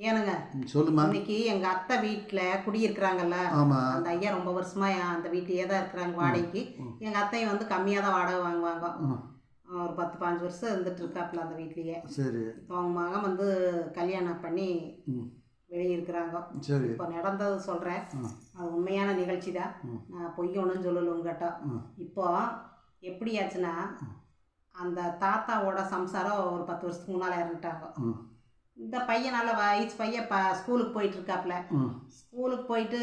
ஏனுங்க, சொல்லுமா. இன்னைக்கு எங்கள் அத்தை வீட்டில் குடியிருக்கிறாங்கல்ல, ஆமாம். அந்த ஐயா ரொம்ப வருஷமாக அந்த வீட்டிலேயே தான் இருக்கிறாங்க வாடகைக்கு. எங்கள் அத்தையும் வந்து கம்மியாக தான் வாடகை வாங்குவாங்க. ஒரு 10-15 வருஷம் இருந்துட்டு இருக்காப்புல அந்த வீட்லேயே. சரி. இப்போ அவங்க மகன் வந்து கல்யாணம் பண்ணி வெளியே இருக்கிறாங்க. சரி. இப்போ நடந்தது சொல்கிறேன், அது உண்மையான நிகழ்ச்சி தான், நான் பொய் ஒன்றும் சொல்லலை உங்ககிட்ட. இப்போ எப்படியாச்சுன்னா, அந்த தாத்தாவோட சம்சாரம் ஒரு 10 வருஷத்துக்கு முன்னால் இறந்துட்டாங்க. இந்த பையன் நல்ல வயசு பையன் ஸ்கூலுக்கு போயிட்டு இருக்காப்புல. ஸ்கூலுக்கு போயிட்டு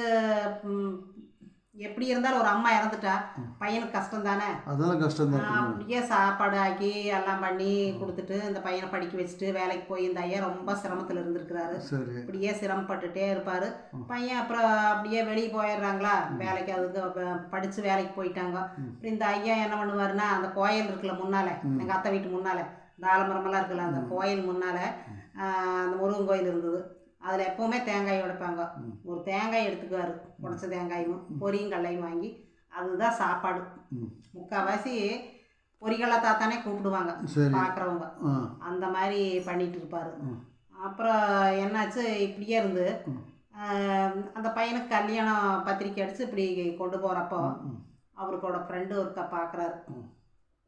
எப்படி இருந்தாலும் ஒரு அம்மா இறந்துட்டா பையனுக்கு கஷ்டம் தானே. அதெல்லாம் கஷ்டம் தான். அப்படியே சாப்பாடு ஆக்கி எல்லாம் பண்ணி கொடுத்துட்டு இந்த பையனை படிக்க வச்சுட்டு வேலைக்கு போய் இந்த ஐயா ரொம்ப சிரமத்தில் இருந்திருக்கிறாரு. இப்படியே சிரமப்பட்டுட்டே இருப்பார். பையன் அப்புறம் அப்படியே வெளியே போயிடுறாங்களா வேலைக்கு, அதுக்கு படித்து வேலைக்கு போயிட்டாங்க. இப்படி இந்த ஐயா என்ன பண்ணுவாருன்னா, அந்த கோயில் இருக்குல்ல முன்னால், எங்கள் அத்தை வீட்டு முன்னால் இந்த ஆலமரமெல்லாம் இருக்குல்ல, அந்த கோயில் முன்னால் அந்த முருகன் கோயில் இருந்தது. அதில் எப்போவுமே தேங்காய் உடைப்பாங்க. ஒரு தேங்காய் எடுத்துக்குவார், உடைச்ச தேங்காயும் பொரியும் கடலையும் வாங்கி, அதுதான் சாப்பாடு. முக்கால்வாசி பொரிகளை தாத்தானே கூப்பிடுவாங்க பார்க்குறவங்க. அந்த மாதிரி பண்ணிட்டு இருப்பார். அப்புறம் என்னாச்சு, இப்படியே இருந்து அந்த பையனுக்கு கல்யாணம் பத்திரிக்கை அடித்து இப்படி கொண்டு போகிறப்போ அவருக்கோட ஃப்ரெண்டு ஒருக்கா பார்க்குறாரு.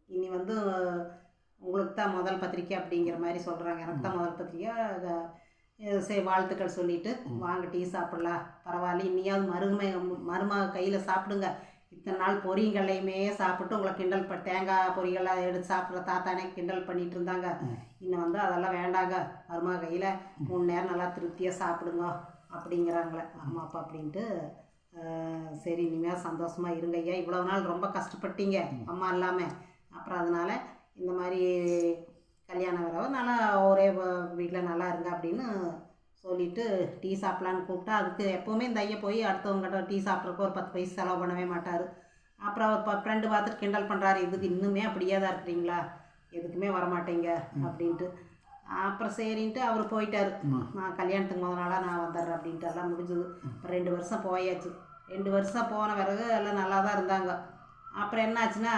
இனி வந்து உங்களுக்கு தான் முதல் பத்திரிக்கை அப்படிங்கிற மாதிரி சொல்கிறாங்க. எனக்கு தான் முதல் பத்திரிக்கை, சரி வாழ்த்துக்கள் சொல்லிவிட்டு வாங்க டீ சாப்பிட்லாம், பரவாயில்ல இனியாவது மருமக கையில் சாப்பிடுங்க, இத்தனை நாள் பொரியங்கள்லையுமே சாப்பிட்டு உங்களை கிண்டல் தேங்காய் பொரியெல்லாம் எடுத்து சாப்பிட்ற தாத்தானே கிண்டல் பண்ணிகிட்டு இருந்தாங்க. இன்னும் வந்து அதெல்லாம் வேண்டாங்க, மருமக கையில் 3 நேரம் நல்லா திருப்தியாக சாப்பிடுங்க அப்படிங்கிறாங்களே அம்மா அப்பா. அப்படின்ட்டு சரி இனிமேல் சந்தோஷமாக இருங்க ஐயா, இவ்வளோ நாள் ரொம்ப கஷ்டப்பட்டீங்க அம்மா இல்லாமல், அப்புறம் அதனால் இந்த மாதிரி கல்யாணம் வரவ நல்லா ஒரே வீட்டில் நல்லா இருங்க அப்படின்னு சொல்லிவிட்டு டீ சாப்பிட்லான்னு கூப்பிட்டா, அதுக்கு எப்போவுமே இந்த ஐயா போய் அடுத்தவங்ககிட்ட டீ சாப்பிட்றதுக்கு ஒரு 10 பைசா செலவு பண்ணவே மாட்டார். அப்புறம் அவர் ஃப்ரெண்டு பார்த்துட்டு கிண்டல் பண்ணுறாரு, இதுக்கு இன்னுமே அப்படியே தான் இருக்கிறீங்களா, எதுக்குமே வரமாட்டேங்க அப்படின்ட்டு. அப்புறம் சரின்ட்டு அவர் போயிட்டார். நான் கல்யாணத்துக்கு முதல் நாளாக நான் வந்துடுறேன் அப்படின்ட்டு எல்லாம் முடிஞ்சது. இப்போ 2 வருஷம் போயாச்சு. 2 வருஷம் போன பிறகு எல்லாம் நல்லா தான் இருந்தாங்க. அப்புறம் என்னாச்சுன்னா,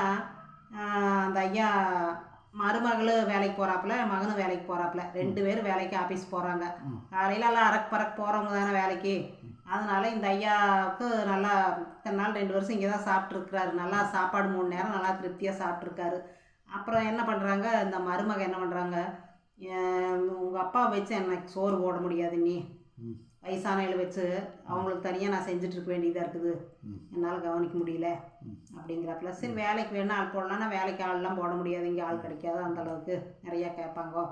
அந்த ஐயா மருமகளும் வேலைக்கு போகிறாப்புல, மகனும் வேலைக்கு போகிறாப்புல, 2 பேரும் வேலைக்கு ஆஃபீஸ் போகிறாங்க. காலையில் எல்லாம் பறக்கு போகிறவங்க தானே வேலைக்கு. அதனால இந்த ஐயாவுக்கு நல்லா இத்தனை நாள் 2 வருஷம் இங்கே தான் சாப்பிட்ருக்குறாரு. நல்லா சாப்பாடு 3 நேரம் நல்லா திருப்தியாக சாப்பிட்ருக்காரு. அப்புறம் என்ன பண்ணுறாங்க, இந்த மருமக என்ன பண்ணுறாங்க, உங்கள் அப்பா வச்சு எனக்கு சோறு போட முடியாது, நீ வயசானையில் வச்சு அவங்களுக்கு தனியாக நான் செஞ்சிட்ருக்க வேண்டியதாக இருக்குது, என்னால் கவனிக்க முடியல அப்படிங்கிறப்பல. சரி வேலைக்கு வேணால் ஆள் போடலான்னா வேலைக்கு ஆள்லாம் போட முடியாது, இங்கே ஆள் கிடைக்காது, அந்தளவுக்கு நிறையா கேட்பாங்கோ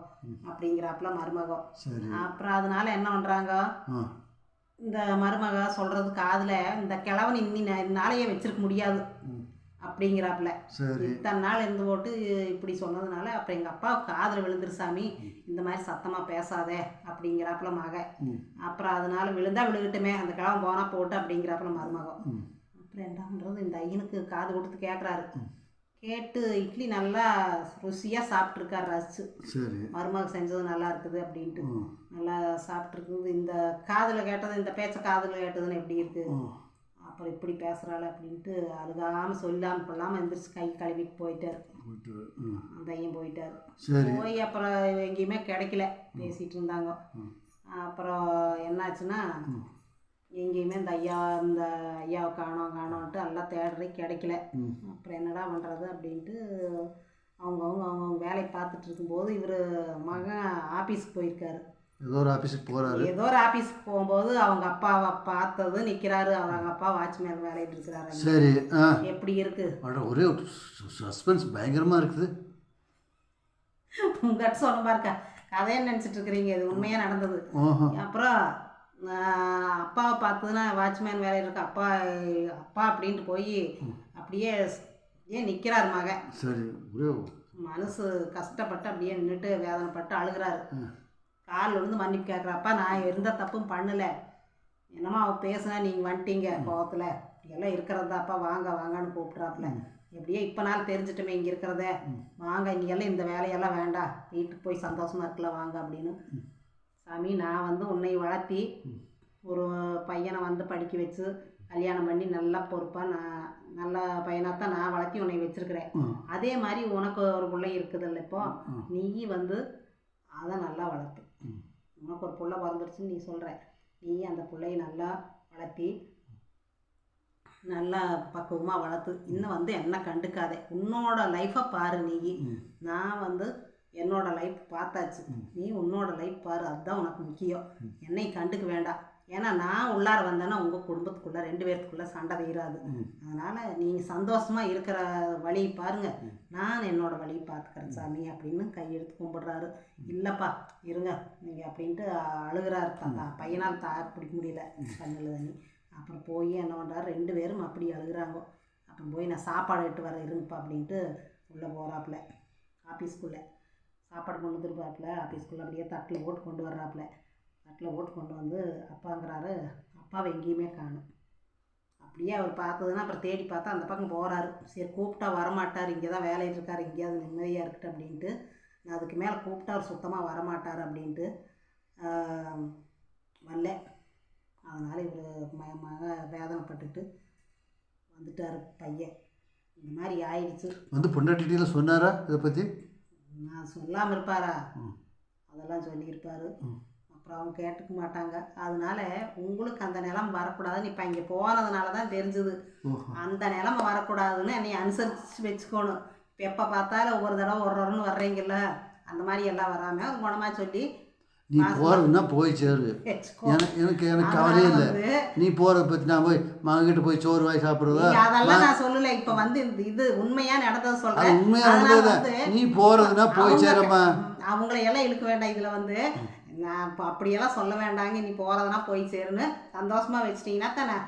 அப்படிங்கிறாப்புல மருமகம். அப்புறம் அதனால என்ன பண்ணுறாங்க, இந்த மருமக சொல்கிறது காதில் இந்த கிழவன் நாளையே வச்சிருக்க முடியாது அப்படிங்கிறாப்புல. இத்தனை நாள் இருந்து போட்டு இப்படி சொன்னதுனால அப்புறம் எங்கள் அப்பா காதில் விழுந்துருசாமி, இந்த மாதிரி சத்தமாக பேசாதே அப்படிங்கிறாப்புல மக. அப்புறம் அதனால விழுந்தா விழுகட்டுமே, அந்த கிழவன் போனால் போட்டு அப்படிங்கிறாப்புல மருமகம். அப்புறம் என்ன பண்ணுறது, இந்த ஐயனுக்கு காது கொடுத்து கேட்குறாரு. கேட்டு இட்லி நல்லா ருசியாக சாப்பிட்ருக்காரு, ரசிச்சு மருமக செஞ்சது நல்லா இருக்குது அப்படின்ட்டு நல்லா சாப்பிட்ருக்குது. இந்த காதில் கேட்டது, இந்த பேச்ச காதில் கேட்டதுன்னு எப்படி இருக்குது, அப்புறம் இப்படி பேசுகிறாள் அப்படின்ட்டு அழுகாமல் சொல்லாமல் கொள்ளாமல் எந்திரிச்சு கை கழுவிட்டு போயிட்டார். அந்த ஐயன் போயிட்டார். போய் அப்புறம் எங்கேயுமே கிடைக்கல, பேசிகிட்டு இருந்தாங்க. அப்புறம் என்னாச்சுன்னா, எங்கேயுமே இந்த ஐயாவை காணோன்ட்டு எல்லாம் தேடுறே கிடைக்கல. அப்புறம் என்னடா பண்ணுறது அப்படின்ட்டு அவங்க வேலையை பார்த்துட்டு இருக்கும்போது இவர் மகன் ஆஃபீஸுக்கு போயிருக்காரு. ஏதோ ஒரு ஆஃபீஸுக்கு போகும்போது அவங்க அப்பாவை பார்த்தது நிற்கிறாரு. அவங்க அப்பா வாட்ச்மேன் வேலையிட்டு இருக்கிறாரு. சரி, எப்படி இருக்கு, ஒரே சஸ்பென்ஸ் பயங்கரமாக இருக்குது. உங்ககிட்ட சொல்ல பாருக்கா, கதையை நினச்சிட்டு இருக்கிறீங்க, இது உண்மையாக நடந்தது. அப்புறம் அப்பாவை பார்த்ததுன்னா வாட்ச்மேன் வேலையில் இருக்க அப்பா அப்பா அப்படின்ட்டு போய் அப்படியே நிற்கிறார் மகன். சரி, மனசு கஷ்டப்பட்டு அப்படியே நின்றுட்டு வேதனைப்பட்டு அழுகிறாரு. காலில் விழுந்து மன்னிப்பு கேட்குறப்பா, நான் எந்த தப்பும் பண்ணலை, என்னமோ அவள் பேசுனா நீங்கள் வந்துட்டீங்க கோவத்தில், எல்லாம் இருக்கிறதாப்பா, வாங்க வாங்கன்னு கூப்பிட்றாப்புல. எப்படியோ இப்போ நாள் தெரிஞ்சிட்டோமே இங்கே இருக்கிறத, வாங்க இன்றைக்கெல்லாம் இந்த வேலையெல்லாம் வேண்டாம், வீட்டுக்கு போய் சந்தோஷமாக இருக்கலாம் வாங்க அப்படின்னு. சாமி, நான் வந்து உன்னை வளர்த்தி ஒரு பையனை வந்து படிக்க வச்சு கல்யாணம் பண்ணி நல்லா பொறுப்பாக நான் நல்ல பையனாகத்தான் நான் வளர்த்தி உன்னை வச்சுருக்கிறேன். அதே மாதிரி உனக்கு ஒரு பிள்ளை இருக்குதில்ல, இப்போ நீ வந்து அதை நல்லா வளர்த்து உனக்கு ஒரு புள்ள பிறந்துருச்சுன்னு நீ சொல்கிற. நீ அந்த பிள்ளைய நல்லா வளர்த்தி நல்லா பக்குவமாக வளர்த்து இன்னும் வந்து என்ன கண்டுக்காதே. உன்னோட லைஃப்பை பாரு. நீ நான் வந்து என்னோட லைஃப் பார்த்தாச்சு. நீ உன்னோட லைஃப் பாரு. அதுதான் உனக்கு முக்கியம். என்னை கண்டுக்க வேண்டாம். ஏன்னா நான் உள்ளார வந்தேன்னா உங்கள் குடும்பத்துக்குள்ளே 2 பேர்த்துக்குள்ளே சண்டை தீராது. அதனால் நீங்கள் சந்தோஷமாக இருக்கிற வழி பாருங்கள். நான் என்னோட வழியை பார்த்துக்கிறேன் சாமி அப்படின்னு கையெடுத்து கும்பிடுறாரு. இல்லைப்பா இருங்க நீங்கள் அப்படின்ட்டு அழுகிறாரு. பையனால் பிடிக்க முடியல கண்ணில் தண்ணி. அப்புறம் போய் என்ன பண்ணுறாரு, 2 பேரும் அப்படி அழுகிறாங்க. அப்புறம் போய் நான் சாப்பாடு எடுத்து வர இருங்கப்பா அப்படின்ட்டு உள்ளே போகிறாப்புல. ஆஃபீஸ்க்குள்ளே சாப்பாடு கொண்டு வந்துருப்பாப்புல. ஆஃபீஸ்க்குள்ளே அப்படியே தட்டில் போட்டு கொண்டு வர்றாப்புல. தட்டில் போட்டு கொண்டு வந்து அப்பாங்கிறாரு. அப்பாவை எங்கேயுமே காணும். அப்படியே அவர் பார்த்ததுன்னா அப்புறம் தேடி பார்த்தா அந்த பக்கம் போகிறாரு. சரி கூப்பிட்டா வரமாட்டார், இங்கே தான் வேலையில் இருக்கார், எங்கேயாவது நிம்மதியாக இருக்கட்டும் அப்படின்ட்டு. நான் அதுக்கு மேலே கூப்பிட்டா அவர் சுத்தமாக வரமாட்டார் அப்படின்ட்டு வரல. அதனால் இவர் மக வேதனைப்பட்டுட்டு வந்துட்டார் பையன். இந்த மாதிரி ஆயிடுச்சு. வந்து பொண்டாட்டியில் சொன்னாரா இதை பற்றி? நான் சொல்லாமல் இருப்பாரா? அதெல்லாம் சொல்லியிருப்பார். அப்புறம் அவங்க கேட்டுக்க மாட்டாங்க. அதனால உங்களுக்கு அந்த நிலைமை வரக்கூடாதுன்னு இப்போ இங்கே போனதுனால தான் தெரிஞ்சுது. அந்த நிலைமை வரக்கூடாதுன்னு என்னை அனுசரித்து வச்சுக்கணும். இப்போ எப்போ பார்த்தாலும் ஒவ்வொரு தடவை ஒரு வர்றீங்கல்ல, அந்த மாதிரி எல்லாம் வராமல் அது குணமாக சொல்லி நீ போகிறதுன்னா போய் சேரு. எனக்கு கவலையே இல்லை. நீ போகிறத பற்றி நான் போய் மகன்கிட்ட போய் சோறு வாங்கி சாப்பிட்றதா? அதெல்லாம் நான் சொல்லலை. இப்போ வந்து இது உண்மையாக நடந்தது சொல்கிறேன். உண்மையாக நடந்தது. நீ போகிறதுனா போய் சேரம்மா. அவங்கள எல்லாம் இழுக்க வேண்டாம். இதில் வந்து நான் இப்போ அப்படியெல்லாம் சொல்ல வேண்டாங்க. நீ போகிறதுனா போய் சேருன்னு சந்தோஷமாக வச்சிட்டிங்கன்னா தானே